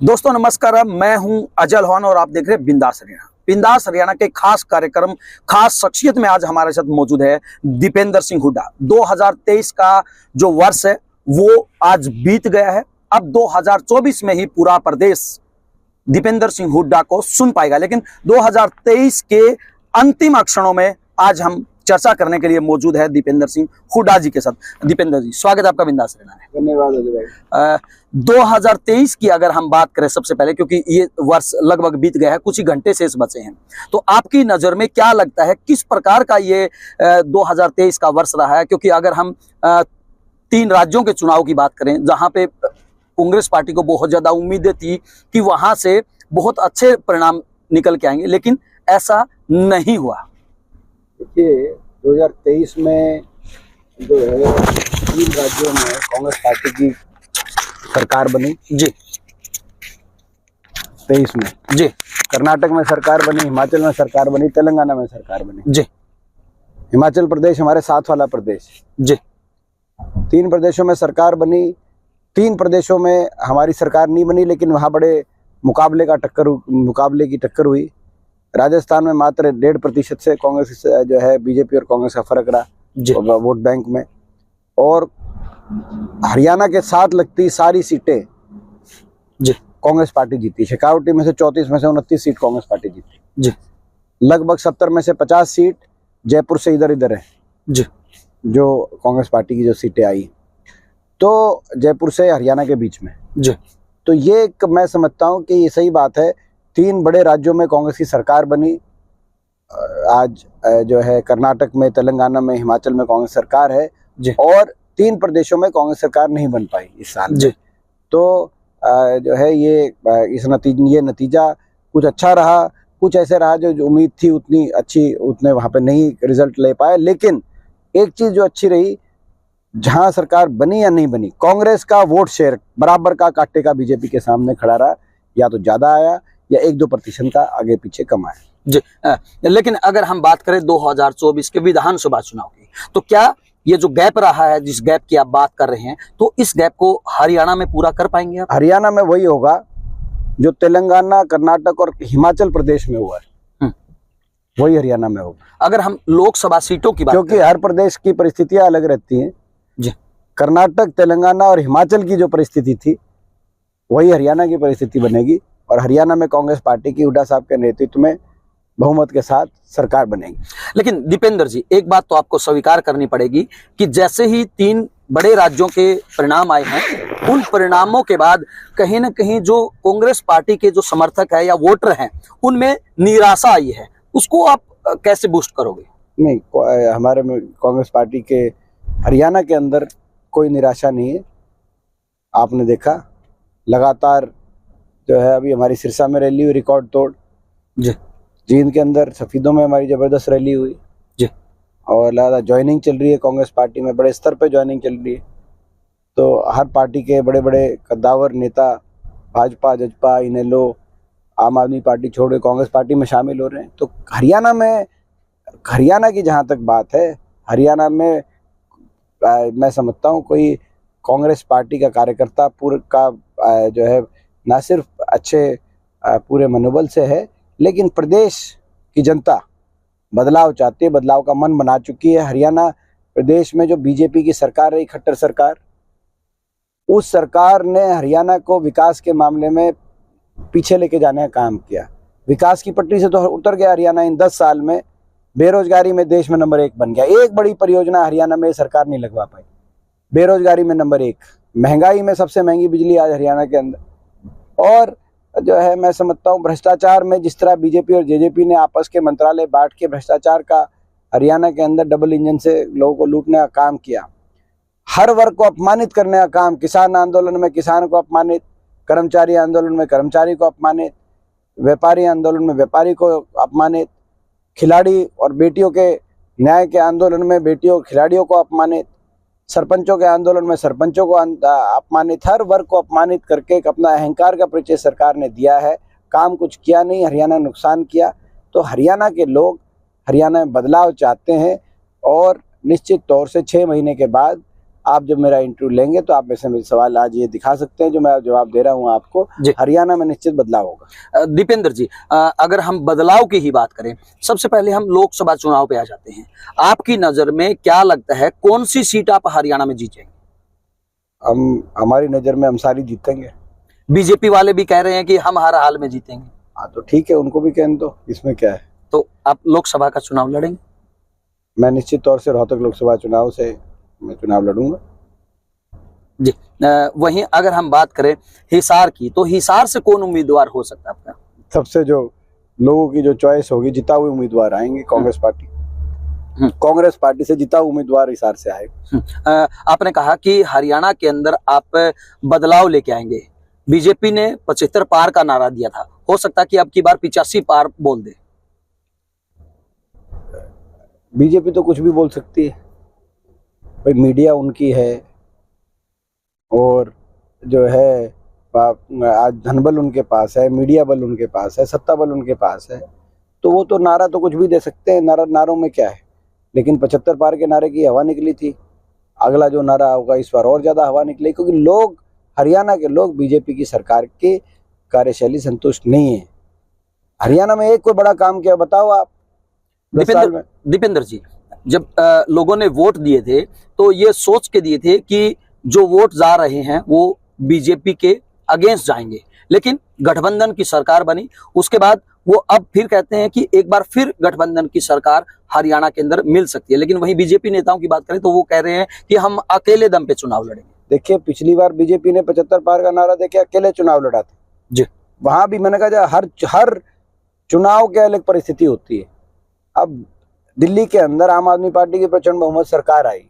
दोस्तों नमस्कार, मैं हूं अजय लोहान और आप देख रहे हैं बिंदास हरियाणा। बिंदास हरियाणा के खास कार्यक्रम, खास शख्सियत में आज हमारे साथ मौजूद है दीपेंद्र सिंह हुड्डा। 2023 का जो वर्ष है वो आज बीत गया है। अब 2024 में ही पूरा प्रदेश दीपेंद्र सिंह हुड्डा को सुन पाएगा, लेकिन 2023 के अंतिम क्षणों में आज हम चर्चा करने के लिए मौजूद है दीपेंद्र सिंह हुड्डा जी के साथ। दीपेंद्र जी, स्वागत है आपका बिंदास हरियाणा में। धन्यवाद अजय भाई। 2023 की अगर हम बात करें सबसे पहले, क्योंकि ये वर्ष लगभग बीत गया है, कुछ ही घंटे शेष बचे हैं, तो आपकी नजर में क्या लगता है किस प्रकार का ये 2023 का वर्ष रहा है? क्योंकि अगर हम 3 राज्यों के चुनाव की बात करें जहां पे कांग्रेस पार्टी को बहुत ज्यादा उम्मीदें थी कि वहां से बहुत अच्छे परिणाम निकल के आएंगे, लेकिन ऐसा नहीं हुआ। देखिए 2023 में जो है 3 राज्यों में कांग्रेस पार्टी की सरकार बनी जी। 23 में जी कर्नाटक में सरकार बनी, हिमाचल में सरकार बनी, तेलंगाना में सरकार बनी। जी। हिमाचल प्रदेश हमारे साथ वाला प्रदेश जी। 3 प्रदेशों में सरकार बनी। 3 प्रदेशों में हमारी सरकार नहीं बनी, लेकिन वहाँ बड़े मुकाबले की टक्कर हुई। राजस्थान में मात्र 1.5% से कांग्रेस जो है बीजेपी और कांग्रेस का फर्क रहा वोट बैंक में, और हरियाणा के साथ लगती सारी सीटें जी कांग्रेस पार्टी जीती। शेखावटी में से 34 में से 29 सीट कांग्रेस पार्टी जीती जी। लगभग 70 में से 50 सीट जयपुर से इधर है जी, जो कांग्रेस पार्टी की जो सीटें आई, तो जयपुर से हरियाणा के बीच में जी। तो ये एक मैं समझता हूँ कि ये सही बात है। 3 बड़े राज्यों में कांग्रेस की सरकार बनी। आज जो है कर्नाटक में, तेलंगाना में, हिमाचल में कांग्रेस सरकार है जी। और 3 प्रदेशों में कांग्रेस सरकार नहीं बन पाई इस साल जी। तो जो है ये नतीजा कुछ अच्छा रहा, कुछ ऐसे रहा जो उम्मीद थी उतने वहाँ पे नहीं रिजल्ट ले पाए। लेकिन एक चीज जो अच्छी रही, जहाँ सरकार बनी या नहीं बनी, कांग्रेस का वोट शेयर बराबर का कांटे का बीजेपी के सामने खड़ा रहा। या तो ज्यादा आया या 1-2% का आगे पीछे कम आया जी। लेकिन अगर हम बात करें 2024 के विधानसभा चुनाव की, तो क्या ये जो गैप रहा है, जिस गैप की आप बात कर रहे हैं, तो इस गैप को हरियाणा में पूरा कर पाएंगे आप? हरियाणा में वही होगा जो तेलंगाना, कर्नाटक और हिमाचल प्रदेश में हुआ है, वही हरियाणा में होगा। अगर हम लोकसभा सीटों की बात क्योंकि हर प्रदेश की परिस्थितियां अलग रहती हैं जी। कर्नाटक, तेलंगाना और हिमाचल की जो परिस्थिति थी वही हरियाणा की परिस्थिति बनेगी, और हरियाणा में कांग्रेस पार्टी की हुड्डा साहब के नेतृत्व में बहुमत के साथ सरकार बनेगी। लेकिन दीपेंद्र जी, एक बात तो आपको स्वीकार करनी पड़ेगी कि जैसे ही 3 बड़े राज्यों के परिणाम आए हैं, उन परिणामों के बाद कहीं ना कहीं जो कांग्रेस पार्टी के जो समर्थक है या वोटर हैं, उनमें निराशा आई है। उसको आप कैसे बूस्ट करोगे? नहीं, हमारे में कांग्रेस पार्टी के हरियाणा के अंदर कोई निराशा नहीं है। आपने देखा लगातार जो है, अभी हमारी सिरसा में रैली हुई रिकॉर्ड तोड़ जी। जींद के अंदर सफीदों में हमारी जबरदस्त रैली हुई जी। और लगातार ज्वाइनिंग चल रही है कांग्रेस पार्टी में, बड़े स्तर पे ज्वाइनिंग चल रही है। तो हर पार्टी के बड़े बड़े कद्दावर नेता भाजपा, जजपा, इनेलो, आम आदमी पार्टी छोड़ के कांग्रेस पार्टी में शामिल हो रहे हैं। तो हरियाणा की जहाँ तक बात है, हरियाणा में मैं समझता हूँ कोई कांग्रेस पार्टी का कार्यकर्ता पूरे का जो है न सिर्फ अच्छे पूरे मनोबल से है, लेकिन प्रदेश की जनता बदलाव चाहती है, बदलाव का मन बना चुकी है। हरियाणा प्रदेश में जो बीजेपी की सरकार रही, खट्टर सरकार, उस सरकार ने हरियाणा को विकास के मामले में पीछे लेके जाने का काम किया। विकास की पटरी से तो उतर गया हरियाणा इन 10 साल में। बेरोजगारी में देश में नंबर 1 बन गया। एक बड़ी परियोजना हरियाणा में सरकार नहीं लगवा पाई। बेरोजगारी में नंबर 1, महंगाई में सबसे महंगी बिजली आज हरियाणा के अंदर, और जो है मैं समझता हूँ भ्रष्टाचार में जिस तरह बीजेपी और जेजेपी ने आपस के मंत्रालय बांट के भ्रष्टाचार का हरियाणा के अंदर डबल इंजन से लोगों को लूटने का काम किया, हर वर्ग को अपमानित करने का काम, किसान आंदोलन में किसान को अपमानित, कर्मचारी आंदोलन में कर्मचारी को अपमानित, व्यापारी आंदोलन में व्यापारी को अपमानित, खिलाड़ी और बेटियों के न्याय के आंदोलन में बेटियों खिलाड़ियों को अपमानित, सरपंचों के आंदोलन में सरपंचों को अपमानित, हर वर्ग को अपमानित करके एक अपना अहंकार का परिचय सरकार ने दिया है। काम कुछ किया नहीं, हरियाणा नुकसान किया। तो हरियाणा के लोग हरियाणा में बदलाव चाहते हैं, और निश्चित तौर से 6 महीने के बाद आप जब मेरा इंटरव्यू लेंगे तो आप मेरे सवाल आज ये दिखा सकते हैं जो मैं जवाब दे रहा हूँ आपको। जी। हरियाणा में निश्चित बदलाव होगा। दीपेंद्र जी, अगर हम बदलाव की ही बात करें, सबसे पहले हम लोकसभा चुनाव पे आ जाते हैं। आपकी नजर में क्या लगता है, कौन सी सीट आप हरियाणा में जीतेंगे? हमारी नजर में हम सारी जीतेंगे। बीजेपी वाले भी कह रहे हैं कि हम हर हाल में जीतेंगे। हाँ तो ठीक है, उनको भी कहने दो, इसमें क्या है। तो आप लोकसभा का चुनाव लड़ेंगे? मैं निश्चित तौर से रोहतक लोकसभा चुनाव से मैं चुनाव लड़ूंगा। जी। वहीं अगर हम बात करें हिसार की, तो हिसार से कौन उम्मीदवार हो सकता है आपका? सबसे जो लोगों की जो चॉइस होगी, जिता हुए उम्मीदवार आएंगे। कांग्रेस पार्टी, कांग्रेस पार्टी से जिता हुआ उम्मीदवार हिसार से आएगा। आपने कहा कि हरियाणा के अंदर आप बदलाव लेके आएंगे। बीजेपी ने 75 पार का नारा दिया था, हो सकता है कि अब की बार 85 पार बोल दे। बीजेपी तो कुछ भी बोल सकती है भाई, मीडिया उनकी है और जो है आज धनबल उनके पास है, मीडिया बल उनके पास है, सत्ता बल उनके पास है, तो वो तो नारा तो कुछ भी दे सकते हैं। नारों में क्या है, लेकिन 75 पार के नारे की हवा निकली थी। अगला जो नारा होगा इस बार और ज्यादा हवा निकलेगी, क्योंकि लोग, हरियाणा के लोग बीजेपी की सरकार की कार्यशैली संतुष्ट नहीं है। हरियाणा में एक कोई बड़ा काम किया बताओ आप 10 साल में? दीपेंद्र जी, जब लोगों ने वोट दिए थे तो ये सोच के दिए थे कि जो वोट जा रहे हैं वो बीजेपी के अगेंस्ट जाएंगे, लेकिन गठबंधन की सरकार बनी। उसके बाद वो अब फिर कहते हैं कि एक बार फिर गठबंधन की सरकार हरियाणा के अंदर मिल सकती है। लेकिन वहीं बीजेपी नेताओं की बात करें तो वो कह रहे हैं कि हम अकेले दम पे चुनाव लड़ेंगे। देखिए, पिछली बार बीजेपी ने 75 पार का नारा देके अकेले चुनाव लड़ा था जी। वहां भी मैंने कहा हर चुनाव की अलग परिस्थिति होती है। अब दिल्ली के अंदर आम आदमी पार्टी की प्रचंड बहुमत सरकार आई,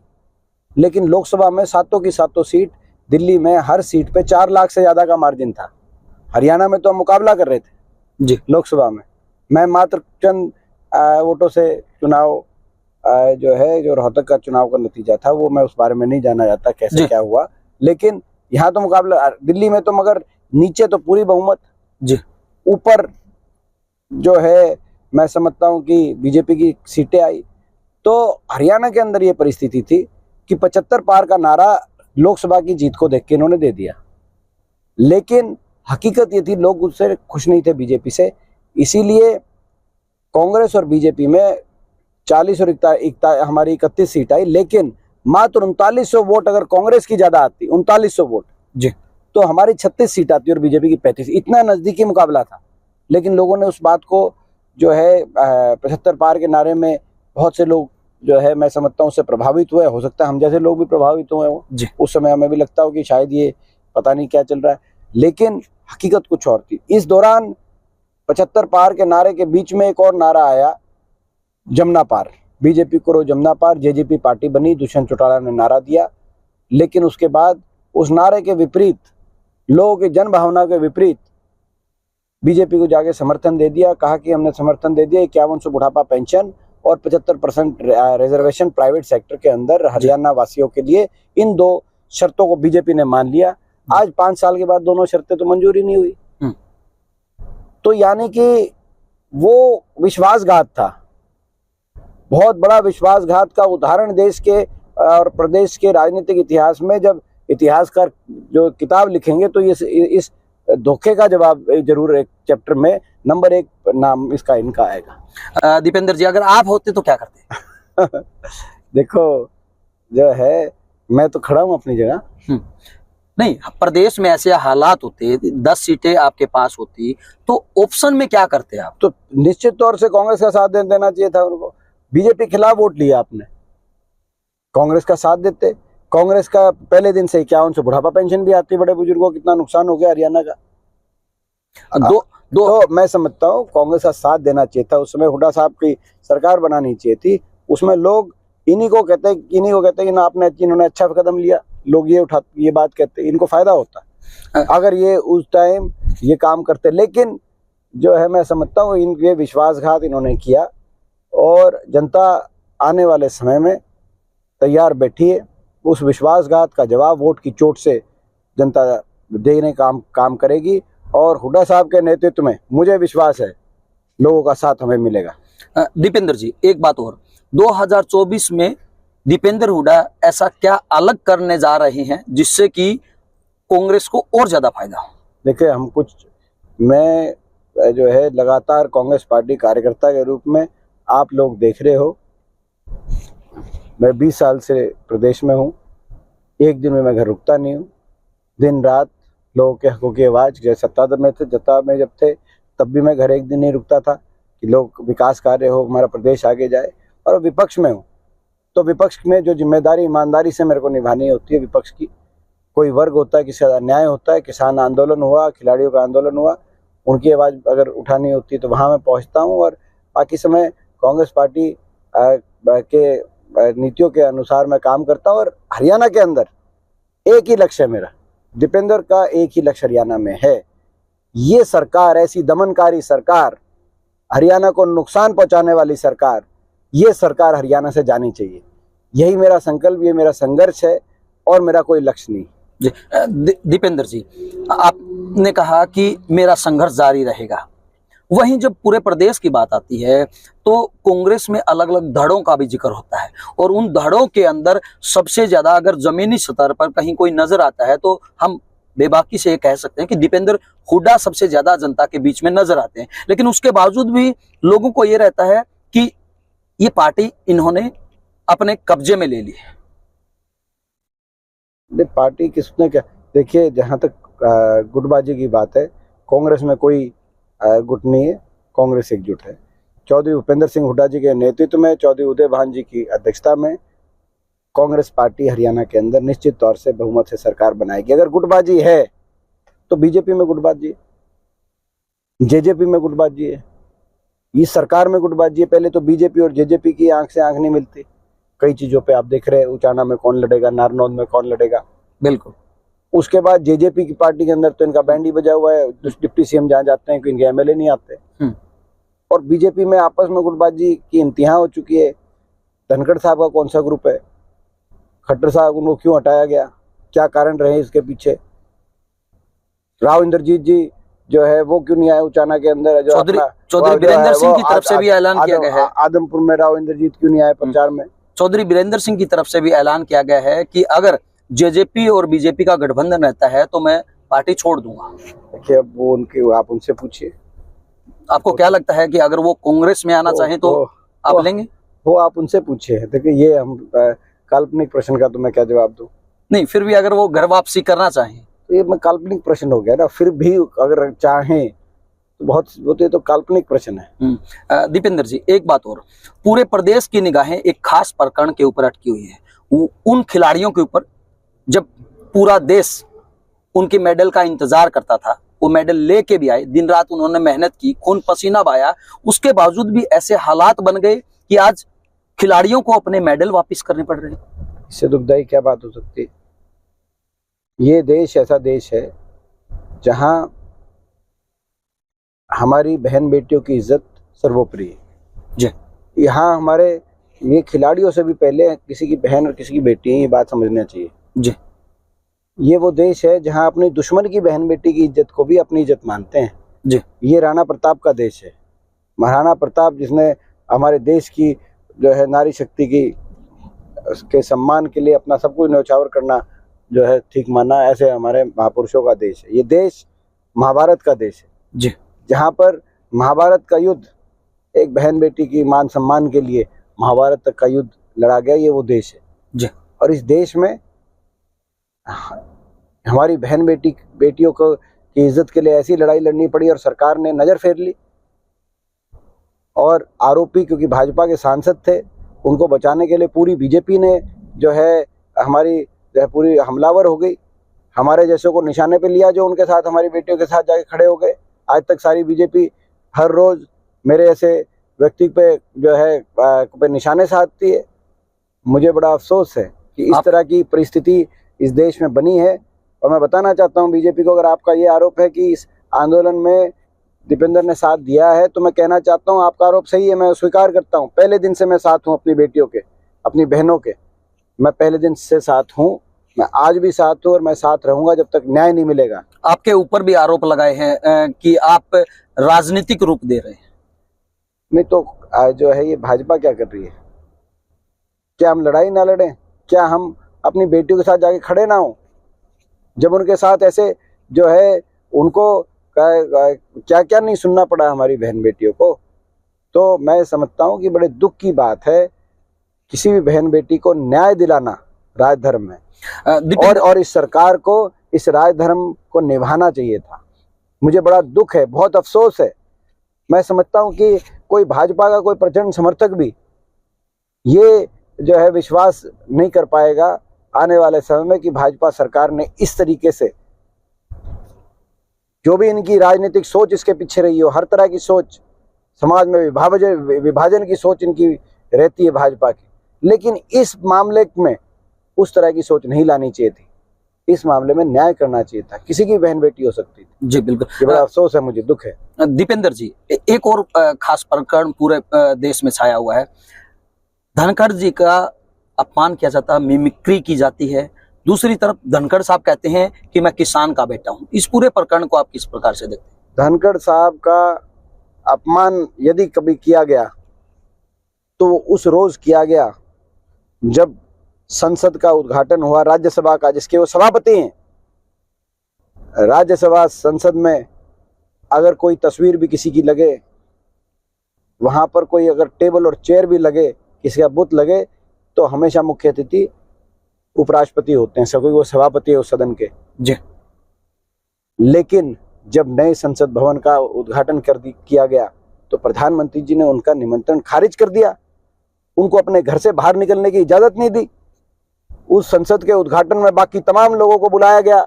लेकिन लोकसभा में सातों की सातों सीट, दिल्ली में हर सीट पे 4 लाख से ज्यादा का मार्जिन था। हरियाणा में तो हम मुकाबला कर रहे थे जी। लोकसभा में मैं मात्र चंद वोटों से चुनाव जो रोहतक का चुनाव का नतीजा था वो मैं उस बारे में नहीं जाना चाहता कैसे क्या हुआ, लेकिन यहाँ तो मुकाबला दिल्ली में तो, मगर नीचे तो पूरी बहुमत जी, ऊपर जो है मैं समझता हूँ कि बीजेपी की सीटें आई। तो हरियाणा के अंदर ये परिस्थिति थी कि 75 पार का नारा लोकसभा की जीत को देख के इन्होंने दे दिया, लेकिन हकीकत ये थी लोग उससे खुश नहीं थे बीजेपी से। इसीलिए कांग्रेस और बीजेपी में 40 और हमारी 31 सीट आई, लेकिन मात्र 3900 वोट अगर कांग्रेस की ज्यादा आती, 3900 वोट जी, तो हमारी 36 सीट आती और बीजेपी की 35। इतना नजदीकी मुकाबला था, लेकिन लोगों ने उस बात को जो है 75 पार के नारे में बहुत से लोग जो है मैं समझता हूँ उससे प्रभावित हुए। हो सकता है हम जैसे लोग भी प्रभावित हुए हो उस समय, हमें भी लगता हो कि शायद ये पता नहीं क्या चल रहा है, लेकिन हकीकत कुछ और थी। इस दौरान 75 पार के नारे के बीच में एक और नारा आया, जमुना पार। बीजेपी करो जमुना पार, जेजेपी पार्टी बनी, दुष्यंत चौटाला ने नारा दिया, लेकिन उसके बाद उस नारे के विपरीत, लोगों की जन भावना के विपरीत बीजेपी को जाके समर्थन दे दिया। कहा कि हमने समर्थन दे दिया 5100 बुढ़ापा पेंशन और 75% रिजर्वेशन प्राइवेट सेक्टर के अंदर हरियाणा वासियों के लिए। इन 2 शर्तों को बीजेपी ने मान लिया। आज 5 साल के बाद दोनों शर्तें तो मंजूरी नहीं हुई। तो यानी कि वो विश्वासघात था, बहुत बड़ा विश्वासघात का उदाहरण देश के और प्रदेश के राजनीतिक इतिहास में जब इतिहासकार जो किताब लिखेंगे तो इस धोखे का जवाब जरूर एक चैप्टर में नंबर 1 नाम इसका इनका आएगा। दीपेंद्र जी, अगर आप होते तो क्या करते? देखो, जो है मैं तो खड़ा हूं अपनी जगह। नहीं, प्रदेश में ऐसे हालात होते, 10 सीटें आपके पास होती तो ऑप्शन में क्या करते आप? तो निश्चित तौर से कांग्रेस का साथ देना चाहिए था उनको। बीजेपी खिलाफ वोट लिया आपने, कांग्रेस का साथ देते। कांग्रेस का पहले दिन से 5100 बुढ़ापा पेंशन भी आती, बड़े बुजुर्गों को कितना नुकसान हो गया हरियाणा का। तो मैं समझता हूँ कांग्रेस का साथ देना चाहिए था। उस समय हुड्डा साहब की सरकार बनानी चाहिए थी। उसमें लोग इन्हीं को कहते कि ना आपने, इन्होंने अच्छा कदम लिया, लोग ये बात कहते, इनको फायदा होता अगर ये उस टाइम ये काम करते। लेकिन जो है मैं समझता हूँ इनके विश्वासघात इन्होंने किया और जनता आने वाले समय में तैयार बैठी है। उस विश्वासघात का जवाब वोट की चोट से जनता देने का काम करेगी और हुड्डा साहब के नेतृत्व में मुझे विश्वास है लोगों का साथ हमें मिलेगा। दीपेंद्र जी, एक बात और, 2024 में दीपेंद्र हुड्डा ऐसा क्या अलग करने जा रहे हैं जिससे कि कांग्रेस को और ज्यादा फायदा हो? देखिए, मैं जो है लगातार कांग्रेस पार्टी कार्यकर्ता के रूप में, आप लोग देख रहे हो, मैं 20 साल से प्रदेश में हूँ। एक दिन में मैं घर रुकता नहीं हूँ। दिन रात लोगों के हकों की आवाज़, जैसे सत्ता में थे, जत्ता में जब थे, तब भी मैं घर एक दिन नहीं रुकता था कि लोग विकास कार्य हो, हमारा प्रदेश आगे जाए। और विपक्ष में हूँ तो विपक्ष में जो जिम्मेदारी ईमानदारी से मेरे को निभानी होती है, विपक्ष की, कोई वर्ग होता है, किसी का अन्याय होता है, किसान आंदोलन हुआ, खिलाड़ियों का आंदोलन हुआ, उनकी आवाज़ अगर उठानी होती है तो वहाँ मैं पहुँचता हूँ। और बाकी समय कांग्रेस पार्टी के नीतियों के अनुसार मैं काम करता हूँ। और हरियाणा के अंदर एक ही लक्ष्य है मेरा, दीपेंद्र का एक ही लक्ष्य हरियाणा में है। ये सरकार, ऐसी दमनकारी सरकार, हरियाणा को नुकसान पहुंचाने वाली सरकार, ये सरकार हरियाणा से जानी चाहिए। यही मेरा संकल्प, ये मेरा संघर्ष है और मेरा कोई लक्ष्य नहीं। जी, दीपेंद्र जी, आपने कहा कि मेरा संघर्ष जारी रहेगा। वहीं जब पूरे प्रदेश की बात आती है तो कांग्रेस में अलग अलग धड़ों का भी जिक्र होता है, और उन धड़ों के अंदर सबसे ज्यादा अगर जमीनी स्तर पर कहीं कोई नजर आता है तो हम बेबाकी से ये कह सकते हैं कि दीपेंद्र हुड्डा सबसे ज्यादा जनता के बीच में नजर आते हैं। लेकिन उसके बावजूद भी लोगों को ये रहता है कि ये पार्टी इन्होंने अपने कब्जे में ले ली है। पार्टी किसने क्या, देखिए, जहां तक गुटबाजी की बात है, कांग्रेस में कोई गुट नहीं है, कांग्रेस एकजुट है। चौधरी भूपेंद्र सिंह हुड्डा जी के नेतृत्व में, चौधरी उदय भान जी की अध्यक्षता में कांग्रेस पार्टी हरियाणा के अंदर निश्चित तौर से बहुमत से सरकार बनाएगी। अगर गुटबाजी है तो बीजेपी में गुटबाजी है, जेजेपी में गुटबाजी है, इस सरकार में गुटबाजी है। पहले तो बीजेपी और जेजेपी की आंख से आंख नहीं मिलती। कई चीजों पे आप देख रहे हैं, उचाना में कौन लड़ेगा, नारनौल में कौन लड़ेगा। बिल्कुल। उसके बाद जेजेपी की पार्टी के अंदर तो इनका बैंड ही बजा हुआ है, डिप्टी सीएम जहाँ जाते हैं कि इनके एमएलए नहीं आते। और बीजेपी में आपस में गुटबाजी की इंतहा हो चुकी है। धनखड़ साहब का कौन सा ग्रुप है, खट्टर साहब उनको क्यों हटाया गया, क्या कारण रहे इसके पीछे, राव इंद्रजीत जी जो है वो क्यों नहीं आए उचाना के अंदर, जो चौधरी वीरेंद्र सिंह की तरफ से भी ऐलान किया गया है। आदमपुर में राव इंद्रजीत क्यों नहीं आए प्रचार में। चौधरी वीरेंद्र सिंह की तरफ से भी ऐलान किया गया है कि अगर जेजेपी और बीजेपी का गठबंधन रहता है तो मैं पार्टी छोड़ दूंगा। देखिए, अब वो उनके, आप उनसे पूछिए। आपको क्या लगता है कि अगर वो कांग्रेस में आना चाहें तो आप लेंगे? वो आप उनसे पूछिए। देखिए, ये हम काल्पनिक प्रश्न का तो मैं क्या जवाब दूं। नहीं, फिर भी अगर वो घर वापसी करना चाहें तो ये मैं काल्पनिक प्रश्न हो गया ना। फिर भी अगर चाहें तो बहुत होते तो काल्पनिक प्रश्न है। दीपेंद्र जी, एक बात और, पूरे प्रदेश की निगाहें एक खास प्रकरण के ऊपर अटकी हुई है, उन खिलाड़ियों के ऊपर जब पूरा देश उनके मेडल का इंतजार करता था। वो मेडल लेके भी आए, दिन रात उन्होंने मेहनत की, खून पसीना बहाया, उसके बावजूद भी ऐसे हालात बन गए कि आज खिलाड़ियों को अपने मेडल वापस करने पड़ रहे हैं। इससे दुखदाई क्या बात हो सकती है। ये देश ऐसा देश है जहां हमारी बहन बेटियों की इज्जत सर्वोपरि है जी। यहाँ हमारे ये खिलाड़ियों से भी पहले किसी की बहन और किसी की बेटी है, ये बात समझना चाहिए जी। ये वो देश है जहां अपनी दुश्मन की बहन बेटी की इज्जत को भी अपनी इज्जत मानते हैं जी। ये राणा प्रताप का देश है। महाराणा प्रताप जिसने हमारे देश की जो है नारी शक्ति की के सम्मान के लिए अपना सब कुछ न्यौछावर करना जो है ठीक माना, ऐसे हमारे महापुरुषों का देश है। ये देश महाभारत का देश है जी, जहाँ पर महाभारत का युद्ध एक बहन बेटी की मान सम्मान के लिए महाभारत तक का युद्ध लड़ा गया, ये वो देश है जी। और इस देश में हमारी बहन बेटियों को की इज्जत के लिए ऐसी लड़ाई लड़नी पड़ी और सरकार ने नजर फेर ली। और आरोपी क्योंकि भाजपा के सांसद थे, उनको बचाने के लिए पूरी बीजेपी ने जो है हमारी जो है पूरी हमलावर हो गई, हमारे जैसों को निशाने पे लिया जो उनके साथ हमारी बेटियों के साथ जाके खड़े हो गए। आज तक सारी बीजेपी हर रोज मेरे ऐसे व्यक्ति पे जो है पे निशाने साधती है। मुझे बड़ा अफसोस है कि इस तरह की परिस्थिति इस देश में बनी है। और मैं बताना चाहता हूं बीजेपी को, अगर आपका ये आरोप है कि इस आंदोलन में दीपेंद्र ने साथ दिया है, तो मैं कहना चाहता हूं आपका आरोप सही है, मैं स्वीकार करता हूं। पहले दिन से मैं साथ हूं अपनी बेटियों के, अपनी बहनों के, मैं पहले दिन से साथ हूं, मैं आज भी साथ हूं और मैं साथ रहूंगा जब तक न्याय नहीं मिलेगा। आपके ऊपर भी आरोप लगाए हैं कि आप राजनीतिक रूप दे रहे हैं। नहीं तो जो है ये भाजपा क्या कर रही है, क्या हम लड़ाई ना लड़ें? क्या हम अपनी बेटियों के साथ जाके खड़े ना हों? जब उनके साथ ऐसे जो है उनको क्या क्या नहीं सुनना पड़ा हमारी बहन बेटियों को। तो मैं समझता हूँ कि बड़े दुख की बात है, किसी भी बहन बेटी को न्याय दिलाना राजधर्म में, और इस सरकार को इस राजधर्म को निभाना चाहिए था। मुझे बड़ा दुख है, बहुत अफसोस है। मैं समझता हूँ कि कोई भाजपा का कोई प्रचंड समर्थक भी ये जो है विश्वास नहीं कर पाएगा आने वाले समय में कि भाजपा सरकार ने इस तरीके से, जो भी इनकी राजनीतिक सोच इसके पीछे रही हो, हर तरह की सोच, समाज में विभाजन की सोच इनकी रहती है भाजपा की, लेकिन इस मामले में उस तरह की सोच नहीं लानी चाहिए थी। इस मामले में न्याय करना चाहिए था, किसी की बहन बेटी हो सकती थी। जी बिल्कुल, ये बड़ा अफसोस है, मुझे दुख है। दीपेंद्र जी, एक और खास प्रकरण पूरे देश में छाया हुआ है। धनखड़ जी का अपमान किया जाता है, मिमिक्री की जाती है। दूसरी तरफ धनखड़ साहब कहते हैं कि मैं किसान का बेटा हूं। इस पूरे प्रकरण को आप किस प्रकार से देखते हैं? धनखड़ साहब का अपमान यदि कभी किया गया तो उस रोज किया गया जब संसद का उद्घाटन हुआ, राज्यसभा का, जिसके वो सभापति हैं। राज्यसभा संसद में अगर कोई तस्वीर भी किसी की लगे, वहां पर कोई अगर टेबल और चेयर भी लगे, किसी का बुत लगे, तो हमेशा मुख्य अतिथि उपराष्ट्रपति होते हैं, क्योंकि वो सभापति है उस सदन के। जी। लेकिन जब नए संसद भवन का उद्घाटन किया गया तो प्रधानमंत्री जी ने उनका निमंत्रण खारिज कर दिया। उनको अपने घर से बाहर निकलने की इजाजत नहीं दी। उस संसद के उद्घाटन में बाकी तमाम लोगों को बुलाया गया,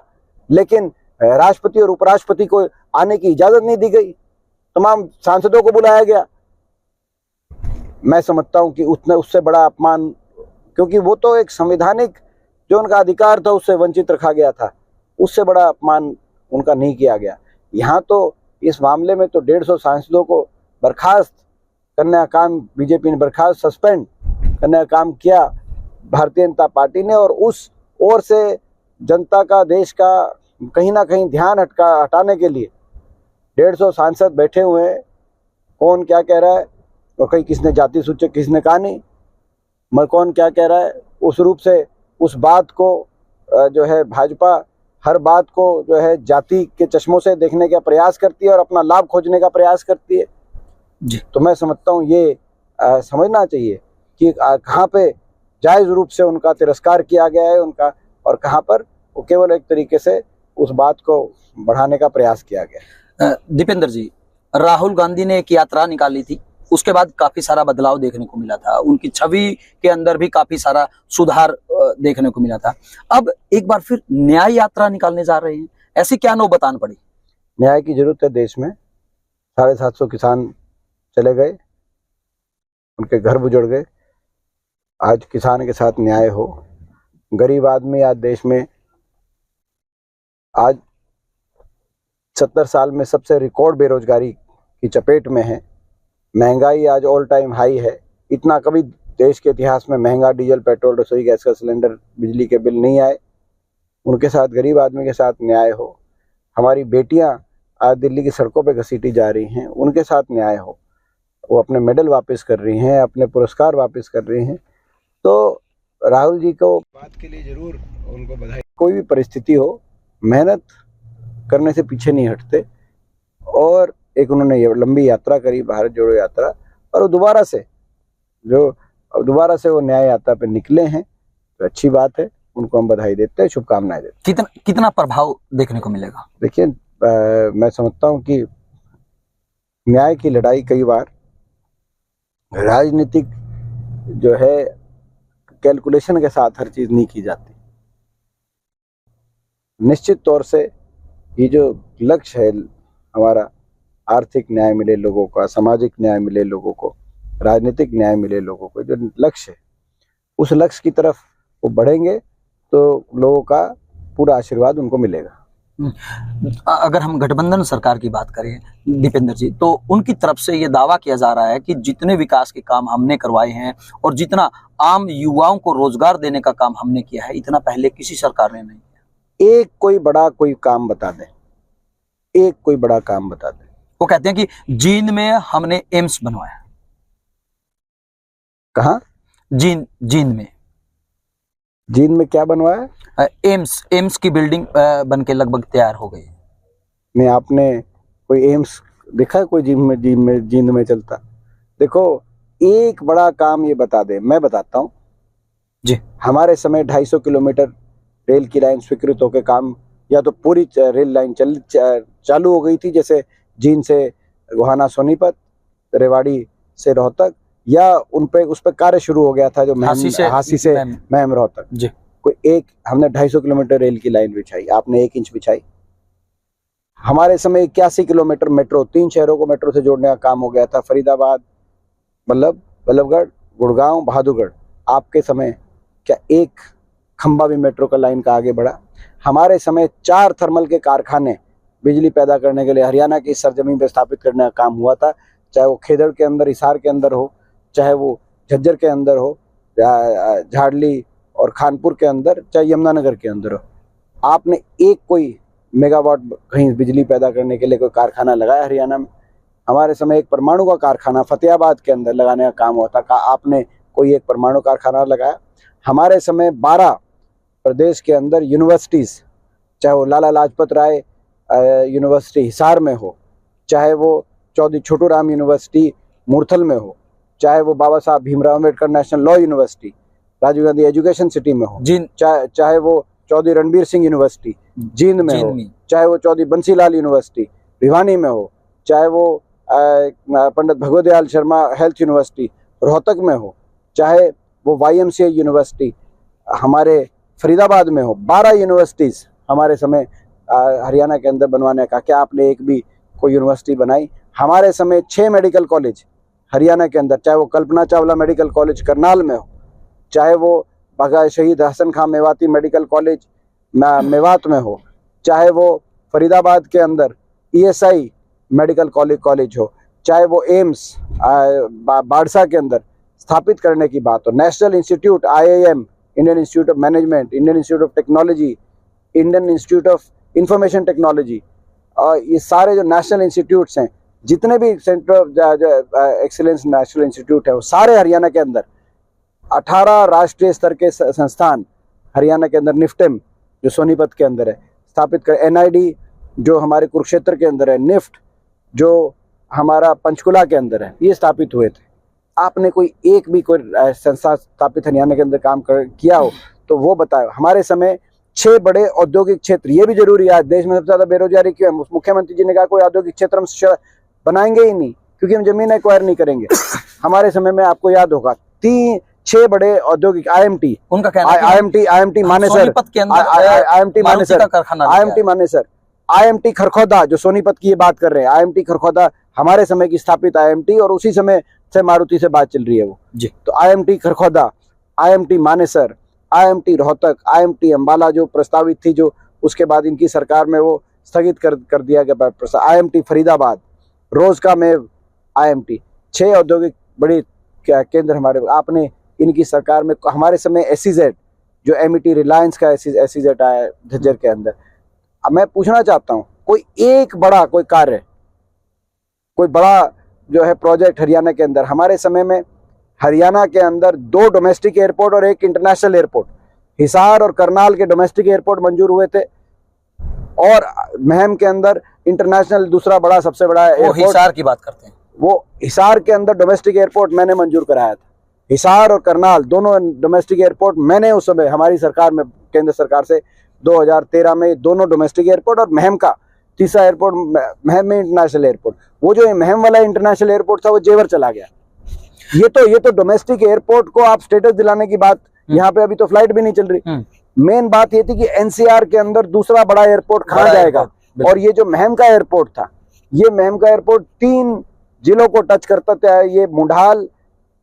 लेकिन राष्ट्रपति और उपराष्ट्रपति को आने की इजाजत नहीं दी गई। तमाम सांसदों को बुलाया गया। मैं समझता हूं कि उससे बड़ा अपमान, क्योंकि वो तो एक संवैधानिक जो उनका अधिकार था उससे वंचित रखा गया था, उससे बड़ा अपमान उनका नहीं किया गया। यहाँ तो इस मामले में तो 150 सांसदों को बर्खास्त करने का काम बीजेपी ने, बर्खास्त सस्पेंड करने का काम किया भारतीय जनता पार्टी ने, और उस ओर से जनता का, देश का कहीं ना कहीं ध्यान हटाने के लिए 150 सांसद बैठे हुए हैं। कौन क्या कह रहा है, और कहीं किसने जाति सूचक, किसने कहा नहीं, मगर कौन क्या कह रहा है, उस रूप से उस बात को जो है भाजपा हर बात को जो है जाति के चश्मों से देखने का प्रयास करती है और अपना लाभ खोजने का प्रयास करती है। जी। तो मैं समझता हूँ ये समझना चाहिए कि कहाँ पे जायज रूप से उनका तिरस्कार किया गया है उनका, और कहाँ पर वो केवल एक तरीके से उस बात को बढ़ाने का प्रयास किया गया। दीपेंद्र जी, राहुल गांधी ने एक यात्रा निकाली थी, उसके बाद काफी सारा बदलाव देखने को मिला था, उनकी छवि के अंदर भी काफी सारा सुधार देखने को मिला था। अब एक बार फिर न्याय यात्रा निकालने जा रहे हैं, ऐसी क्या नौबत पड़ी? न्याय की जरूरत है देश में। 750 किसान चले गए, उनके घर उजड़ गए। आज किसान के साथ न्याय हो। गरीब आदमी आज देश में आज 70 साल में सबसे रिकॉर्ड बेरोजगारी की चपेट में है। महंगाई आज ऑल टाइम हाई है। इतना कभी देश के इतिहास में महंगा डीजल, पेट्रोल, रसोई गैस का सिलेंडर, बिजली के बिल नहीं आए। उनके साथ, गरीब आदमी के साथ न्याय हो। हमारी बेटियां आज दिल्ली की सड़कों पे घसीटी जा रही हैं, उनके साथ न्याय हो। वो अपने मेडल वापस कर रही हैं, अपने पुरस्कार वापस कर रही हैं। तो राहुल जी को बात के लिए जरूर उनको बधाई। कोई भी परिस्थिति हो, मेहनत करने से पीछे नहीं हटते, और एक उन्होंने ये लंबी यात्रा करी, भारत जोड़ो यात्रा, और वो दोबारा से वो न्याय यात्रा पे निकले हैं, तो अच्छी बात है। उनको हम बधाई देते हैं, शुभकामनाएं देते हैं। कितना प्रभाव देखने को मिलेगा? देखिए, मैं समझता हूं कि न्याय की लड़ाई कई बार राजनीतिक जो है कैलकुलेशन के साथ हर चीज नहीं की जाती। निश्चित तौर से ये जो लक्ष्य है हमारा, आर्थिक न्याय मिले लोगों का, सामाजिक न्याय मिले लोगों को, राजनीतिक न्याय मिले लोगों को, जो लक्ष्य है उस लक्ष्य की तरफ वो बढ़ेंगे तो लोगों का पूरा आशीर्वाद उनको मिलेगा। अगर हम गठबंधन सरकार की बात करें दीपेंद्र जी, तो उनकी तरफ से ये दावा किया जा रहा है कि जितने विकास के काम हमने करवाए हैं और जितना आम युवाओं को रोजगार देने का काम हमने किया है, इतना पहले किसी सरकार ने नहीं किया। एक कोई बड़ा काम बता दें, एक कोई बड़ा काम बता दें। वो कहते हैं कि जींद में हमने एम्स बनवाया। कहाँ? जींद में जींद में क्या बनवाया? एम्स की बिल्डिंग बन के लगभग तैयार हो गई। नहीं, आपने कोई एम्स देखा है कोई जींद में चलता? देखो, एक बड़ा काम ये बता दे, मैं बताता हूँ जी। हमारे समय 250 किलोमीटर रेल की लाइन स्वीकृत होकर काम, या तो पूरी रेल लाइन चालू हो गई थी, जैसे जींद से गोहाना सोनीपत, रेवाड़ी से रोहतक, या उस पर कार्य शुरू हो गया था जो हांसी से महम रोहतक जी। कोई एक हमने 250 किलोमीटर रेल की लाइन बिछाई, आपने 1 इंच बिछाई। हमारे समय 81 किलोमीटर मेट्रो, 3 शहरों को मेट्रो से जोड़ने का काम हो गया था, फरीदाबाद, बल्लभगढ़, गुड़गांव, बहादुरगढ़। आपके समय क्या एक खंबा भी मेट्रो का लाइन का आगे बढ़ा? हमारे समय 4 थर्मल के कारखाने बिजली पैदा करने के लिए हरियाणा की सरजमीन पर स्थापित करने का काम हुआ था, चाहे वो खेदड़ के अंदर, हिसार के अंदर हो, चाहे वो झज्जर के अंदर हो, झाड़ली और खानपुर के अंदर, चाहे यमुनानगर के अंदर हो। आपने एक कोई मेगावाट कहीं बिजली पैदा करने के लिए कोई कारखाना लगाया हरियाणा में? हमारे समय एक परमाणु का कारखाना फतेहाबाद के अंदर लगाने का काम होता था, आपने कोई एक परमाणु कारखाना लगाया? हमारे समय 12 प्रदेश के अंदर यूनिवर्सिटीज़, चाहे वो लाला लाजपत राय यूनिवर्सिटी हिसार में हो, चाहे वो चौधरी छोटू राम यूनिवर्सिटी मूर्थल में हो, चाहे वो Baba Sahab Bhimrao Ambedkar national law university Rajiv Gandhi education city में हो, चाहे वो चौधरी रणबीर सिंह यूनिवर्सिटी जींद में हो, चाहे वो चौधरी बंसीलाल यूनिवर्सिटी भिवानी में हो, चाहे वो पंडित भगवत दयाल शर्मा हेल्थ यूनिवर्सिटी रोहतक में हो, चाहे वो YMCA यूनिवर्सिटी हमारे फरीदाबाद में हो, 12 यूनिवर्सिटीज़ हमारे समय हरियाणा के अंदर बनवाने का। क्या आपने एक भी कोई यूनिवर्सिटी बनाई? हमारे समय 6 मेडिकल कॉलेज हरियाणा के अंदर, चाहे वो कल्पना चावला मेडिकल कॉलेज करनाल में हो, चाहे वो भगा शहीद हसन खां मेवाती मेडिकल कॉलेज मेवात में हो, चाहे वो फरीदाबाद के अंदर ESI मेडिकल कॉलेज हो, चाहे वो एम्स बाड़सा के अंदर स्थापित करने की बात हो, national institute IIM, Indian institute of management, Indian institute of technology, Indian institute of information technology, और ये सारे जो नेशनल इंस्टीट्यूट्स हैं, जितने भी centre of excellence national institute है, वो सारे हरियाणा के अंदर। 18 राष्ट्रीय स्तर के संस्थान हरियाणा के अंदर, निफ्टेम जो सोनीपत के अंदर है स्थापित कर, NID जो हमारे कुरुक्षेत्र के अंदर है, निफ्ट जो हमारा पंचकुला के अंदर है, ये स्थापित हुए थे। आपने कोई एक भी कोई संस्था स्थापित हरियाणा के अंदर काम किया हो तो वो बताओ। हमारे समय 6 बड़े औद्योगिक क्षेत्र, ये भी जरूरी है। आज देश में सबसे ज्यादा बेरोजगारी क्यों है? मुख्यमंत्री जी ने कहा कोई औद्योगिक क्षेत्र हम बनाएंगे ही नहीं, क्योंकि हम जमीन एक्वायर नहीं करेंगे। हमारे समय में आपको याद होगा 6 बड़े औद्योगिक IMT, उनका कहना है IMT मानेसर, IMT खरखौदा जो सोनीपत की ये बात कर रहे हैं, IMT खरखौदा हमारे समय की स्थापित IMT, और उसी समय से मारुति से बात चल रही है वो जी। तो IMT Kharkhoda, IMT Manesar, IMT Rohtak, IMT Ambala जो प्रस्तावित थी, जो उसके बाद इनकी सरकार में वो स्थगित कर दिया गया, IMT फरीदाबाद, रोजका में IMT, 6 औद्योगिक बड़े केंद्र हमारे। आपने इनकी सरकार में, हमारे समय SEZ जो MET रिलायंस का SEZ आया झज्जर के अंदर। अब मैं पूछना चाहता हूँ, कोई एक बड़ा कोई कार्य, कोई बड़ा जो है प्रोजेक्ट हरियाणा के अंदर? हमारे समय में हरियाणा के अंदर 2 डोमेस्टिक एयरपोर्ट और 1 इंटरनेशनल एयरपोर्ट, हिसार और करनाल के डोमेस्टिक एयरपोर्ट मंजूर हुए थे, और महम के अंदर इंटरनेशनल दूसरा बड़ा सबसे बड़ा एयरपोर्ट, हिसार की बात करते हैं, वो हिसार के अंदर डोमेस्टिक एयरपोर्ट मैंने मंजूर कराया था। हिसार और करनाल दोनों डोमेस्टिक एयरपोर्ट मैंने उस समय हमारी सरकार में, केंद्र सरकार से 2013 में दोनों डोमेस्टिक एयरपोर्ट, और महम का तीसरा एयरपोर्ट महम में इंटरनेशनल एयरपोर्ट। वो जो महम वाला इंटरनेशनल एयरपोर्ट था वो जेवर चला गया। ये तो डोमेस्टिक एयरपोर्ट को आप स्टेटस दिलाने की बात, यहाँ पे अभी तो फ्लाइट भी नहीं चल रही। मेन बात ये थी कि NCR के अंदर दूसरा बड़ा एयरपोर्ट कहाँ जाएगा, और ये जो महम का एयरपोर्ट था, ये महम का एयरपोर्ट 3 जिलों को टच करता था। ये मुंडाल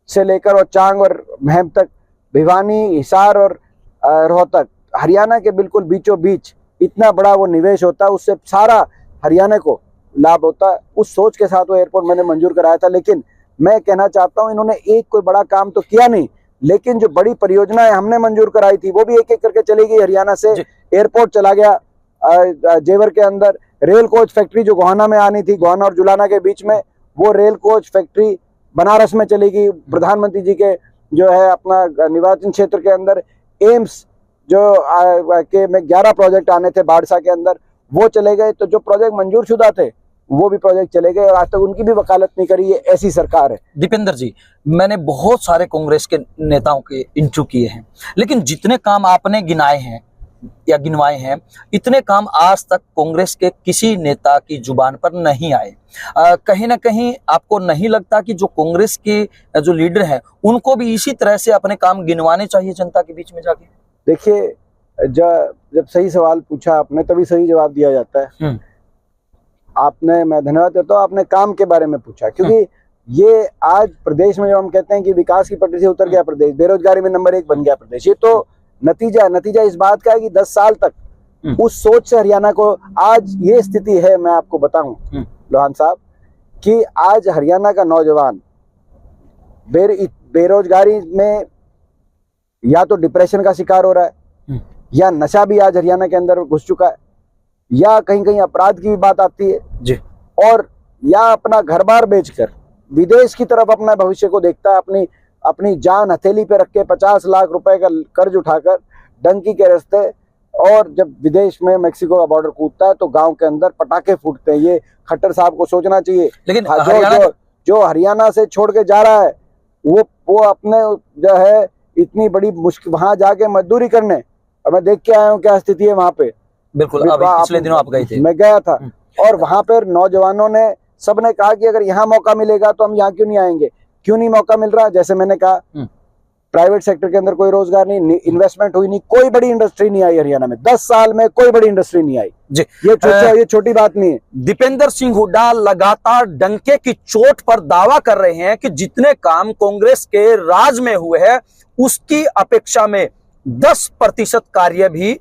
से लेकर और चांग और महम तक, भिवानी, हिसार और रोहतक, हरियाणा के बिल्कुल बीचों बीच इतना बड़ा वो निवेश होता, उससे सारा हरियाणा को लाभ होता। उस सोच के साथ वो एयरपोर्ट मैंने मंजूर कराया था। लेकिन मैं कहना चाहता हूँ, इन्होंने एक कोई बड़ा काम तो किया नहीं, लेकिन जो बड़ी परियोजनाएं हमने मंजूर कराई थी वो भी एक एक करके चली गई। हरियाणा से एयरपोर्ट चला गया जेवर के अंदर, रेल कोच फैक्ट्री जो गोहाना में आनी थी, गोहाना और जुलाना के बीच में, वो रेल कोच फैक्ट्री बनारस में चली गई। प्रधानमंत्री जी के जो है अपना निर्वाचन क्षेत्र के अंदर एम्स जो के में 11 प्रोजेक्ट आने थे बाड़सा के अंदर, वो चले गए। तो जो प्रोजेक्ट मंजूर शुदा थे वो भी प्रोजेक्ट चले गए और आज तक उनकी भी वकालत नहीं करी। ये ऐसी सरकार है। दीपेंद्र जी, मैंने बहुत सारे कांग्रेस के नेताओं के इंटरव्यू किए हैं, लेकिन जितने काम आपने गिनाए हैं या गिनवाए हैं, इतने काम आज तक कांग्रेस के किसी नेता की जुबान पर नहीं आए। कहीं ना कहीं आपको नहीं लगता कि जो कांग्रेस के जो लीडर हैं उनको भी इसी तरह से अपने काम गिनवाने चाहिए जनता के बीच में जाके? देखिए, जब सही सवाल पूछा आपने तभी सही जवाब दिया जाता है। आपने, मैं धन्यवाद देता हूँ, आपने काम के बारे में पूछा, क्योंकि ये आज प्रदेश में जो हम कहते हैं कि विकास की पटरी से उतर गया प्रदेश, बेरोजगारी में नंबर 1 बन गया प्रदेश, ये तो नतीजा इस बात का है कि 10 साल तक उस सोच से हरियाणा को आज ये स्थिति है। मैं आपको बताऊं लोहान साहब कि आज हरियाणा का नौजवान बेरोजगारी में या तो डिप्रेशन का शिकार हो रहा है, या नशा भी आज हरियाणा के अंदर घुस चुका है, या कहीं कहीं अपराध की भी बात आती है जी, और या अपना घर बार बेचकर विदेश की तरफ अपना भविष्य को देखता है। अपनी जान हथेली पे रख के 50 लाख रुपए का कर्ज उठाकर डंकी के रास्ते, और जब विदेश में मेक्सिको का बॉर्डर कूदता है तो गांव के अंदर पटाखे फूटते हैं। ये खट्टर साहब को सोचना चाहिए। लेकिन जो हरियाणा से छोड़ के जा रहा है वो अपने जो है इतनी बड़ी मुश्किल वहां जाके मजदूरी करने, और मैं देख के आया हूँ क्या स्थिति है वहां पे। बिल्कुल, अभी पिछले दिनों आप गए थे। मैं गया था, और वहां पर नौजवानों ने सबने कहा कि अगर यहाँ मौका मिलेगा तो हम यहाँ क्यों नहीं आएंगे। क्यों नहीं मौका मिल रहा? जैसे मैंने कहा, प्राइवेट सेक्टर के अंदर कोई रोजगार नहीं, इन्वेस्टमेंट हुई नहीं, कोई बड़ी इंडस्ट्री नहीं आई हरियाणा में। 10 साल में कोई बड़ी इंडस्ट्री नहीं आई जी। ये छोटी बात नहीं है। दीपेंद्र सिंह हुड्डा लगातार डंके की चोट पर दावा कर रहे हैं कि जितने काम कांग्रेस के राज में हुए हैं उसकी अपेक्षा में 10% कार्य भी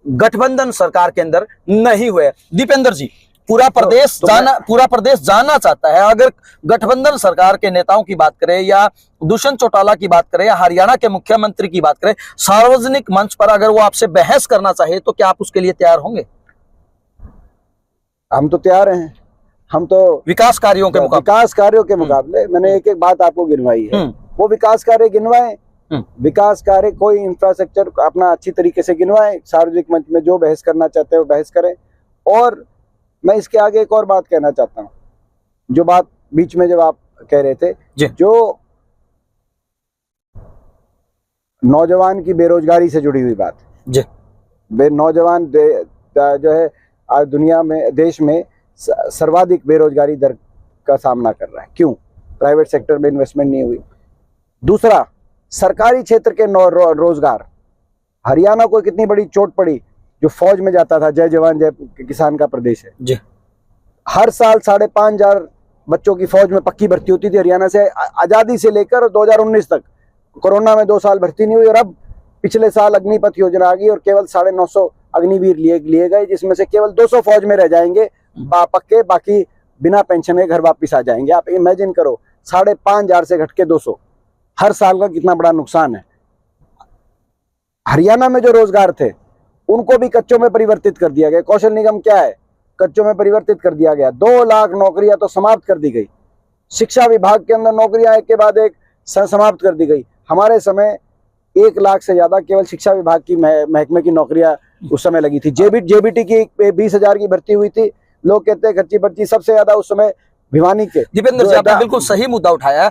गठबंधन सरकार के अंदर नहीं हुए। दीपेंद्र जी, पूरा प्रदेश जानना चाहता है, अगर गठबंधन सरकार के नेताओं की बात करें या दुष्यंत चौटाला की बात करें या हरियाणा के मुख्यमंत्री की बात करें, सार्वजनिक मंच पर अगर वो आपसे बहस करना चाहे तो क्या आप उसके लिए तैयार होंगे? हम तो तैयार हैं। हम तो विकास कार्यों के मुकाबले मैंने एक बात आपको गिनवाई है, वो विकास कार्य गिनवाए। विकास कार्य, कोई इंफ्रास्ट्रक्चर अपना अच्छी तरीके से गिनवाए। सार्वजनिक मंच में जो बहस करना चाहते हैं वो बहस करें। और मैं इसके आगे एक और बात कहना चाहता हूँ, जो बात बीच में जब आप कह रहे थे, जो नौजवान की बेरोजगारी से जुड़ी हुई बात जी। नौजवान जो है आज दुनिया में, देश में सर्वाधिक बेरोजगारी दर का सामना कर रहा है। क्यों? प्राइवेट सेक्टर में इन्वेस्टमेंट नहीं हुई। दूसरा, सरकारी क्षेत्र के रोजगार, हरियाणा को कितनी बड़ी चोट पड़ी जो फौज में जाता था। जय जवान जय किसान का प्रदेश है जी। हर साल 5,500 बच्चों की फौज में पक्की भर्ती होती थी हरियाणा से, आजादी से लेकर 2019 तक। कोरोना में 2 साल भर्ती नहीं हुई, और अब पिछले साल अग्निपथ योजना आ गई और केवल 950 अग्निवीर लिए गए, जिसमें से केवल 200 फौज में रह जाएंगे पक्के, बाकी बिना पेंशन के घर वापिस आ जाएंगे। आप इमेजिन करो, 5,500 से घट के 200, हर साल का कितना बड़ा नुकसान है। हरियाणा में जो रोजगार थे उनको भी कच्चों में परिवर्तित कर दिया गया। कौशल निगम क्या है? कच्चों में परिवर्तित कर दिया गया। 2 लाख नौकरियां तो समाप्त कर दी गई। शिक्षा विभाग के अंदर नौकरियां एक के बाद एक समाप्त कर दी गई। हमारे समय 1 लाख से ज्यादा केवल शिक्षा विभाग की महकमे की नौकरियां उस समय लगी थी। जेबीटी की 20,000 की भर्ती हुई थी। लोग कहते हैं खर्ची पर्ची सबसे ज्यादा उस समय भिवानी के। दीपेंद्र जी, आपने बिल्कुल सही मुद्दा उठाया।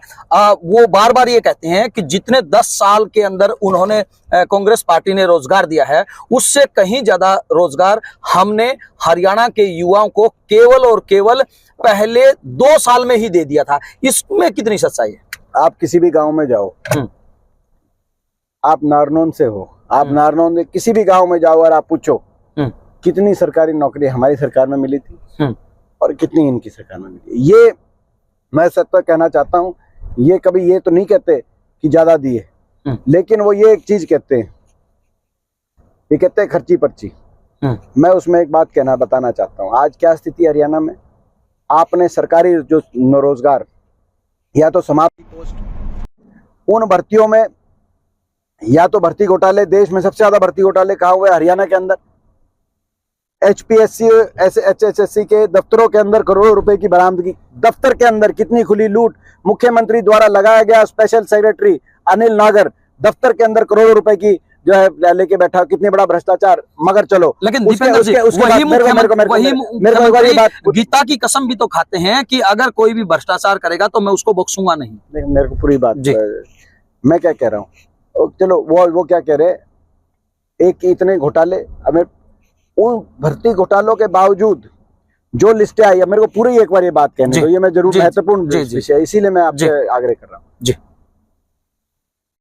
वो बार बार ये कहते हैं कि जितने 10 साल के अंदर उन्होंने कांग्रेस पार्टी ने रोजगार दिया है, उससे कहीं ज्यादा रोजगार हमने हरियाणा के युवाओं को केवल और केवल पहले 2 साल में ही दे दिया था। इसमें कितनी सच्चाई है? आप किसी भी गांव में जाओ, आप नारनौंद से हो, आप नारनौंद किसी भी गांव में जाओ और आप पूछो कितनी सरकारी नौकरी हमारी सरकार में मिली थी और कितनी इनकी सरकार में मिली। ये मैं सच में कहना चाहता हूं, ये कभी ये तो नहीं कहते कि ज्यादा दिए, लेकिन वो ये एक चीज कहते हैं, ये कहते हैं खर्ची पर्ची। मैं उसमें एक बात बताना चाहता हूं। आज क्या स्थिति है हरियाणा में? आपने सरकारी जो रोजगार या तो समाप्ति पोस्ट, उन भर्तियों में या तो भर्ती घोटाले, देश में सबसे ज्यादा भर्ती घोटाले कहाँ हुए? हरियाणा के अंदर। HPSC HSSC के दफ्तरों के अंदर करोड़ों रुपए की बरामदगी। दफ्तर के अंदर कितनी खुली लूट। मुख्यमंत्री द्वारा लगाया गया स्पेशल सेक्रेटरी अनिल नागर दफ्तर के अंदर करोड़ों रुपए की जो है लेके बैठा, कितनी बड़ा भ्रष्टाचार। मगर चलो, लेकिन दीपेंद्र जी, वही मुख्यमंत्री गीता की कसम भी तो खाते हैं कि अगर कोई भी भ्रष्टाचार करेगा तो मैं उसको बख्शूंगा नहीं। मेरे को पूरी बात, मैं क्या कह रहा हूँ, चलो वो क्या कह रहे, एक इतने घोटाले, हमें उन भर्ती घोटालों के बावजूद जो लिस्टें आई, अब मेरे को पूरी एक बार ये बात कहने दो, ये मैं जरूर महत्वपूर्ण विषय, इसीलिए मैं आपसे आग्रह कर रहा हूँ जी।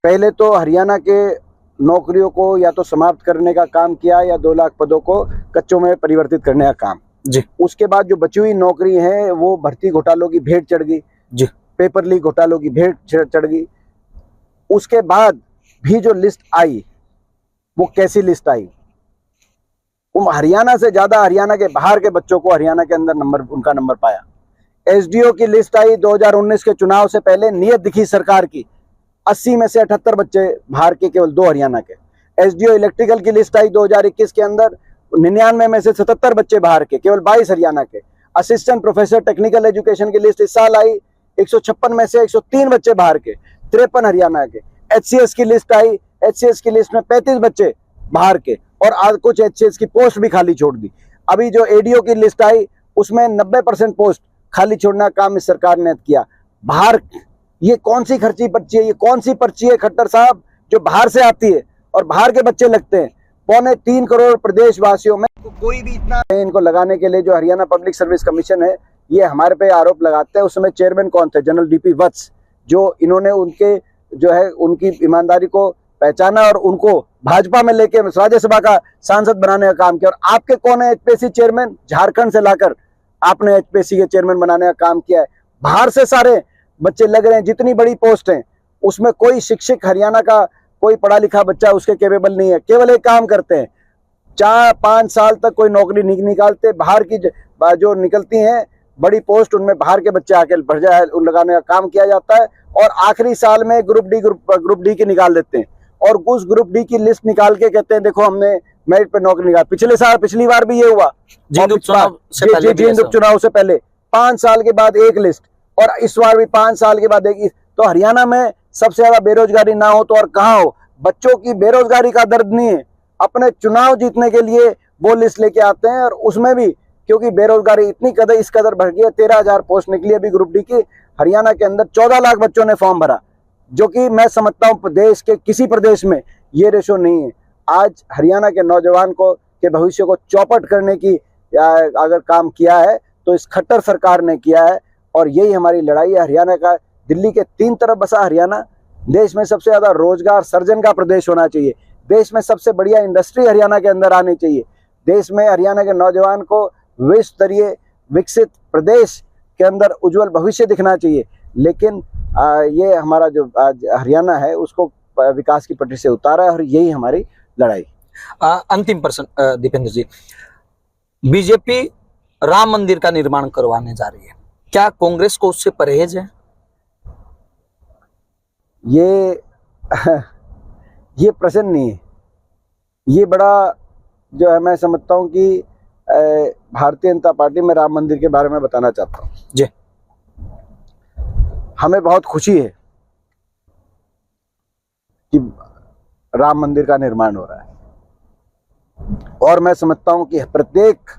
पहले तो हरियाणा के नौकरियों को या तो समाप्त करने का काम किया, या 2 लाख पदों को कच्चों में परिवर्तित करने का काम जी। उसके बाद जो बची हुई नौकरी है वो भर्ती घोटालों की भेंट चढ़ गई जी, पेपर लीक घोटालों की भेंट चढ़ गई। उसके बाद भी जो लिस्ट आई वो कैसी लिस्ट आई, वो हरियाणा से ज्यादा हरियाणा के बाहर के बच्चों को हरियाणा के अंदर उनका नंबर पाया। एसडीओ की लिस्ट आई 2019 के चुनाव से पहले, नियत दिखी सरकार की, 80 में से 78 बच्चे बाहर के, केवल 2 हरियाणा के। एसडीओ इलेक्ट्रिकल की लिस्ट आई 2021 के अंदर, 99 में से 77 बच्चे बाहर के, केवल 22 हरियाणा के। असिस्टेंट प्रोफेसर टेक्निकल एजुकेशन की लिस्ट इस साल आई, 156 में से 103 बच्चे बाहर के, 53 हरियाणा के। एचसीएस की लिस्ट आई, एचसीएस की लिस्ट में 35 बच्चे बाहर के, और आज कुछ एचसीएस की पोस्ट भी खाली छोड़ दी। अभी जो एडीओ की लिस्ट आई उसमें 90% पोस्ट खाली छोड़ना काम इस सरकार ने किया। बाहर, ये कौन सी खर्ची पर्ची है, ये कौन सी पर्ची है खट्टर साहब जो बाहर से आती है और बाहर के बच्चे लगते हैं? 3.25 करोड़ प्रदेशवासियों में कोई भी इतना इनको लगाने के लिए जो हरियाणा पब्लिक सर्विस कमीशन है, ये हमारे पे आरोप लगाते हैं। उसमें चेयरमैन कौन थे? जनरल डीपी वत्स, जो इन्होंने उनके जो है उनकी ईमानदारी को पहचाना और उनको भाजपा में लेके राज्यसभा का सांसद बनाने का काम किया। और आपके कौन है एचपीएससी चेयरमैन? झारखंड से लाकर आपने एचपीएससी के चेयरमैन बनाने का काम किया है। बाहर से सारे बच्चे लग रहे हैं, जितनी बड़ी पोस्ट है उसमें कोई शिक्षक हरियाणा का कोई पढ़ा लिखा बच्चा उसके केपेबल नहीं है। केवल एक काम करते हैं, 4-5 साल तक कोई नौकरी नहीं निकालते, बाहर की जो निकलती हैं बड़ी पोस्ट उनमें बाहर के बच्चे आके भर जाए लगाने का काम किया जाता है। और आखिरी साल में ग्रुप डी की निकाल देते हैं, और उस ग्रुप डी की लिस्ट निकाल के कहते हैं देखो हमने मेरिट पे नौकरी निकाल। पिछली बार भी ये हुआ, जींद चुनाव से पहले 5 साल के बाद एक लिस्ट, और इस बार भी 5 साल के बाद एक। तो हरियाणा में सबसे ज्यादा बेरोजगारी ना हो तो और कहाँ हो? बच्चों की बेरोजगारी का दर्द नहीं है, अपने चुनाव जीतने के लिए वो लिस्ट लेके आते हैं। और उसमें भी क्योंकि बेरोजगारी इतनी इस कदर बढ़ गई है, 13,000 पोस्ट निकली अभी ग्रुप डी की। हरियाणा के अंदर 14 लाख बच्चों ने फॉर्म भरा, जो कि मैं समझता हूँ देश के किसी प्रदेश में ये रेशो नहीं है। आज हरियाणा के नौजवान के भविष्य को चौपट करने की अगर काम किया है तो इस खट्टर सरकार ने किया है, और यही हमारी लड़ाई है। हरियाणा का, दिल्ली के 3 तरफ बसा हरियाणा, देश में सबसे ज्यादा रोजगार सर्जन का प्रदेश होना चाहिए, देश में सबसे बढ़िया इंडस्ट्री हरियाणा के अंदर आनी चाहिए, देश में हरियाणा के नौजवान को विश्व स्तरीय विकसित प्रदेश के अंदर उज्जवल भविष्य दिखना चाहिए। लेकिन ये हमारा जो आज हरियाणा है उसको विकास की पटरी से उतारा है, और यही हमारी लड़ाई। अंतिम प्रश्न दीपेंद्र जी, बीजेपी राम मंदिर का निर्माण करवाने जा रही है, क्या कांग्रेस को उससे परहेज है? ये प्रश्न नहीं है, ये बड़ा जो है मैं समझता हूँ कि भारतीय जनता पार्टी में राम मंदिर के बारे में बताना चाहता हूँ जी। हमें बहुत खुशी है कि राम मंदिर का निर्माण हो रहा है, और मैं समझता हूं कि प्रत्येक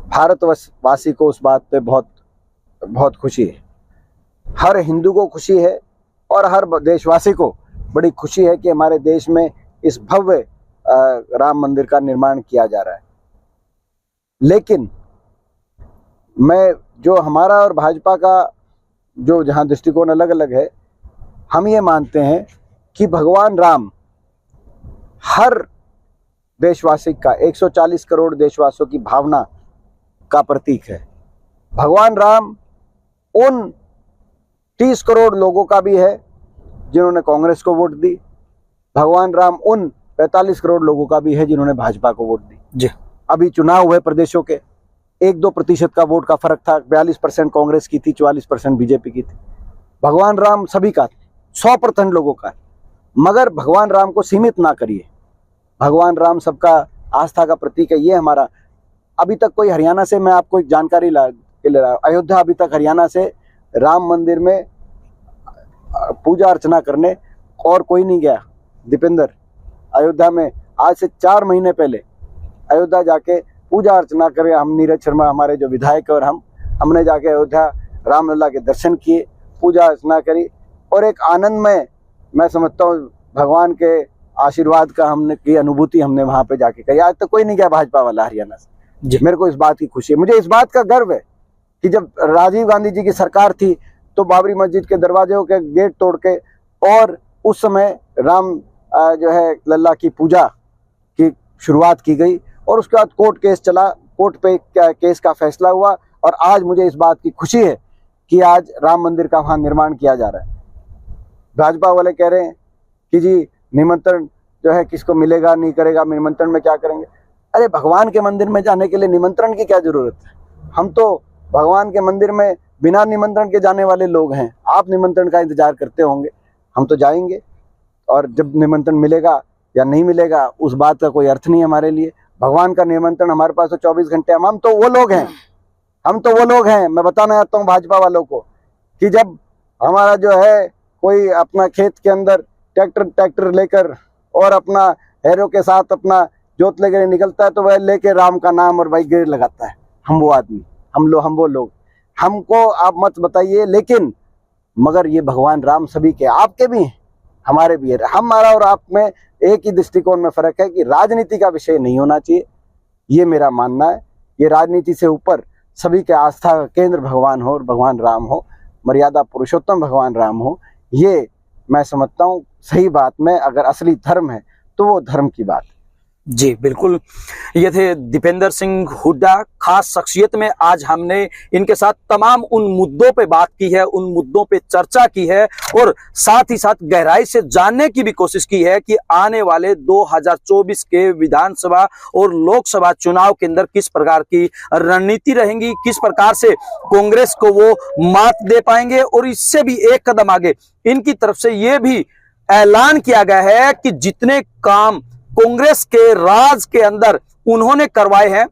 भारतवासी को उस बात पे बहुत बहुत खुशी है। हर हिंदू को खुशी है और हर देशवासी को बड़ी खुशी है कि हमारे देश में इस भव्य राम मंदिर का निर्माण किया जा रहा है। लेकिन मैं जो हमारा और भाजपा का जो जहां दृष्टिकोण अलग अलग है, हम ये मानते हैं कि भगवान राम हर देशवासी का, 140 करोड़ देशवासियों की भावना का प्रतीक है। भगवान राम उन 30 करोड़ लोगों का भी है जिन्होंने कांग्रेस को वोट दी, भगवान राम उन 45 करोड़ लोगों का भी है जिन्होंने भाजपा को वोट दी जी। अभी चुनाव हुए प्रदेशों के 1-2% का वोट का फर्क था, 42% कांग्रेस की थी, 44% बीजेपी की थी। भगवान राम सभी का, 100% लोगों का। मगर भगवान राम को सीमित ना करिए, भगवान राम सबका आस्था का प्रतीक है। ये हमारा, अभी तक कोई हरियाणा से, मैं आपको एक जानकारी ले रहा हूं, अयोध्या अभी तक हरियाणा से राम मंदिर में पूजा अर्चना करने और कोई नहीं गया। दीपेंद्र अयोध्या में आज से 4 महीने पहले अयोध्या जाके पूजा अर्चना करे, हम नीरज शर्मा हमारे जो विधायक और हमने जाके अयोध्या रामलला के दर्शन किए, पूजा अर्चना करी और एक आनंदमय, मैं समझता हूँ भगवान के आशीर्वाद का हमने की अनुभूति हमने वहां पे जाके कही। आज तक कोई नहीं गया भाजपा वाला हरियाणा से। मेरे को इस बात की खुशी है, मुझे इस बात का गर्व है कि जब राजीव गांधी जी की सरकार थी तो बाबरी मस्जिद के दरवाजों के गेट तोड़ के और उस समय राम जो है लल्ला की पूजा की शुरुआत की गई और उसके बाद कोर्ट केस चला, कोर्ट पे केस का फैसला हुआ और आज मुझे इस बात की खुशी है कि आज राम मंदिर का वहां निर्माण किया जा रहा है। भाजपा वाले कह रहे हैं कि जी निमंत्रण जो है किसको मिलेगा नहीं करेगा, निमंत्रण में क्या करेंगे। अरे भगवान के मंदिर में जाने के लिए निमंत्रण की क्या जरूरत है? हम तो भगवान के मंदिर में बिना निमंत्रण के जाने वाले लोग हैं। आप निमंत्रण का इंतजार करते होंगे, हम तो जाएंगे और जब निमंत्रण मिलेगा या नहीं मिलेगा उस बात का कोई अर्थ नहीं हमारे लिए। भगवान का निमंत्रण हमारे पास तो 24 घंटे, हम तो वो लोग हैं। मैं बताना चाहता हूँ भाजपा वालों को कि जब हमारा जो है कोई अपना खेत के अंदर ट्रैक्टर लेकर और अपना हैरों के साथ अपना जोत लेकर निकलता है तो वह लेके राम का नाम और भाई गिर लगाता है। हम वो आदमी, हम वो लोग, हमको आप मत बताइए, लेकिन मगर ये भगवान राम सभी के, आपके भी हैं, हमारे भी है। हमारा और आप में एक ही दृष्टिकोण में फर्क है कि राजनीति का विषय नहीं होना चाहिए, ये मेरा मानना है। ये राजनीति से ऊपर सभी के आस्था का केंद्र भगवान हो और भगवान राम हो, मर्यादा पुरुषोत्तम भगवान राम हो। ये मैं समझता हूँ सही बात में अगर असली धर्म है तो वो धर्म की बात। जी बिल्कुल, ये थे दीपेंद्र सिंह हुड्डा। खास शख्सियत में आज हमने इनके साथ तमाम उन मुद्दों पे बात की है, उन मुद्दों पे चर्चा की है और साथ ही साथ गहराई से जानने की भी कोशिश की है कि आने वाले 2024 के विधानसभा और लोकसभा चुनाव के अंदर किस प्रकार की रणनीति रहेंगी, किस प्रकार से कांग्रेस को वो मात दे पाएंगे। और इससे भी एक कदम आगे इनकी तरफ से ये भी ऐलान किया गया है कि जितने काम कांग्रेस के राज के अंदर उन्होंने करवाए हैं,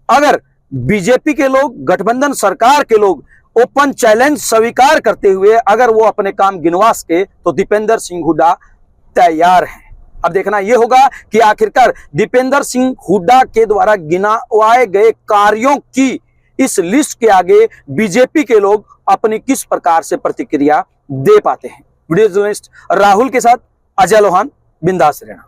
अगर बीजेपी के लोग, गठबंधन सरकार के लोग ओपन चैलेंज स्वीकार करते हुए अगर वो अपने काम गिनवा सके तो दीपेंद्र सिंह हुड्डा तैयार हैं। अब देखना यह होगा कि आखिरकार दीपेंद्र सिंह हुड्डा के द्वारा गिनवाए गए कार्यों की इस लिस्ट के आगे बीजेपी के लोग अपनी किस प्रकार से प्रतिक्रिया दे पाते हैं। वीडियो जर्नलिस्ट राहुल के साथ अजय लोहान, बिंदास रहना।